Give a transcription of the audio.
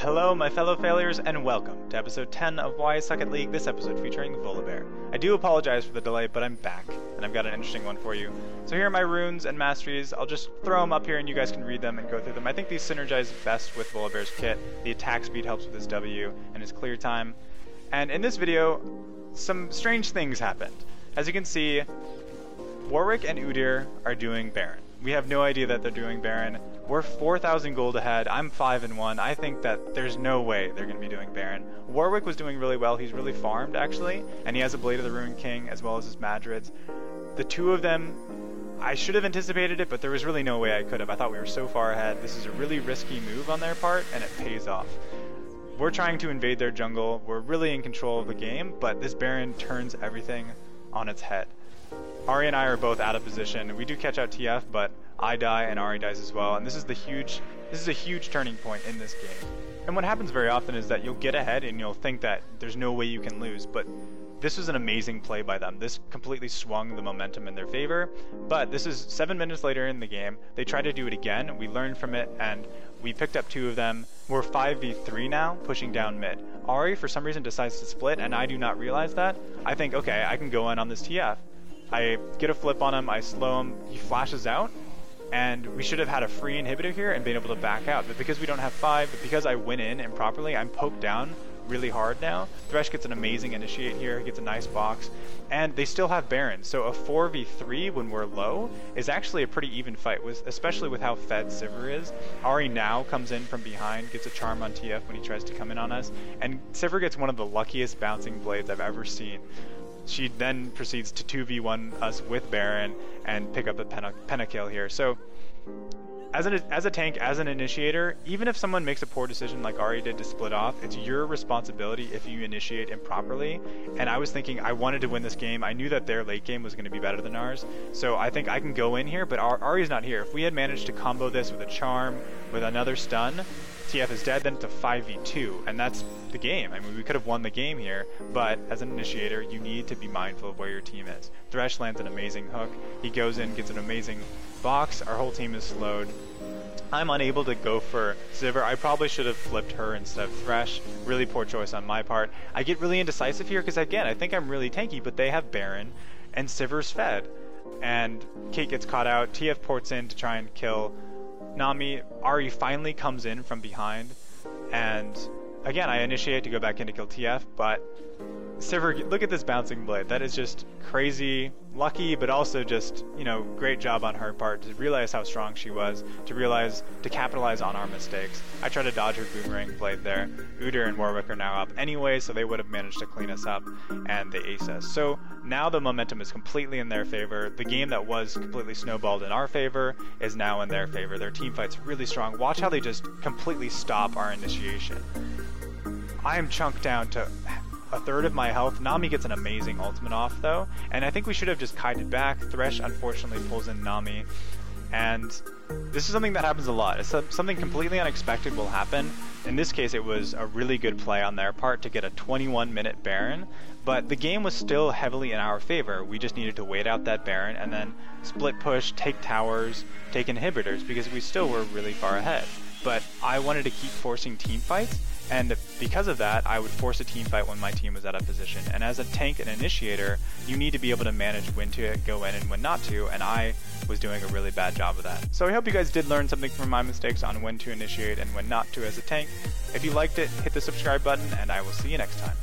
Hello my fellow failures and welcome to episode 10 of Why I Suck at League, this episode featuring Volibear. I do apologize for the delay, but I'm back, and I've got an interesting one for you. So here are my runes and masteries. I'll just throw them up here and you guys can read them and go through them. I think these synergize best with Volibear's kit. The attack speed helps with his W and his clear time. And in this video, some strange things happened. As you can see, Warwick and Udyr are doing Baron. We have no idea that they're doing Baron. We're 4,000 gold ahead. I'm 5-1. I think that there's no way they're going to be doing Baron. Warwick was doing really well. He's really farmed, actually, and he has a Blade of the Ruined King as well as his Madrids. The two of them, I should have anticipated it, but there was really no way I could have. I thought we were so far ahead. This is a really risky move on their part, and it pays off. We're trying to invade their jungle. We're really in control of the game, but this Baron turns everything on its head. Ahri and I are both out of position. We do catch out TF, but I die and Ahri dies as well, and this is a huge turning point in this game. And what happens very often is that you'll get ahead and you'll think that there's no way you can lose, but this was an amazing play by them. This completely swung the momentum in their favor, but this is 7 minutes later in the game. They tried to do it again, we learned from it, and we picked up 2 of them. We're 5v3 now, pushing down mid. Ahri, for some reason, decides to split, and I do not realize that. I think, okay, I can go in on this TF. I get a flip on him, I slow him, he flashes out, and we should have had a free inhibitor here and been able to back out. But because we don't have 5, but because I went in improperly, I'm poked down really hard now. Thresh gets an amazing initiate here, he gets a nice box, and they still have Baron. So a 4v3 when we're low is actually a pretty even fight, especially with how fed Sivir is. Ahri now comes in from behind, gets a charm on TF when he tries to come in on us, and Sivir gets one of the luckiest bouncing blades I've ever seen. She then proceeds to 2v1 us with Baron and pick up the PENTAKILL here. So, as a tank, as an initiator, even if someone makes a poor decision like Ahri did to split off, it's your responsibility if you initiate improperly. And I was thinking I wanted to win this game. I knew that their late game was going to be better than ours. So I think I can go in here, but Ahri's not here. If we had managed to combo this with a charm, with another stun, TF is dead, then it's a 5v2, and that's the game. I mean, we could have won the game here, but as an initiator, you need to be mindful of where your team is. Thresh lands an amazing hook. He goes in, gets an amazing box. Our whole team is slowed. I'm unable to go for Sivir. I probably should have flipped her instead of Thresh. Really poor choice on my part. I get really indecisive here because, again, I think I'm really tanky, but they have Baron, and Sivir's fed. And Kate gets caught out. TF ports in to try and kill Nami. Ahri finally comes in from behind, and again I initiate to go back in to kill TF, but Sivir, look at this bouncing blade. That is just crazy lucky, but also just, you know, great job on her part to realize how strong she was, to capitalize on our mistakes. I tried to dodge her boomerang blade there. Udyr and Warwick are now up anyway, so they would have managed to clean us up, and they ace us. So now the momentum is completely in their favor. The game that was completely snowballed in our favor is now in their favor. Their team fight's really strong. Watch how they just completely stop our initiation. I am chunked down to a third of my health. Nami gets an amazing ultimate off though, and I think we should have just kited back. Thresh unfortunately pulls in Nami, and this is something that happens a lot. It's something completely unexpected will happen. In this case, it was a really good play on their part to get a 21-minute Baron, but the game was still heavily in our favor. We just needed to wait out that Baron and then split push, take towers, take inhibitors, because we still were really far ahead. But I wanted to keep forcing team fights, and because of that, I would force a team fight when my team was out of position. And as a tank and initiator, you need to be able to manage when to go in and when not to, and I was doing a really bad job of that. So I hope you guys did learn something from my mistakes on when to initiate and when not to as a tank. If you liked it, hit the subscribe button, and I will see you next time.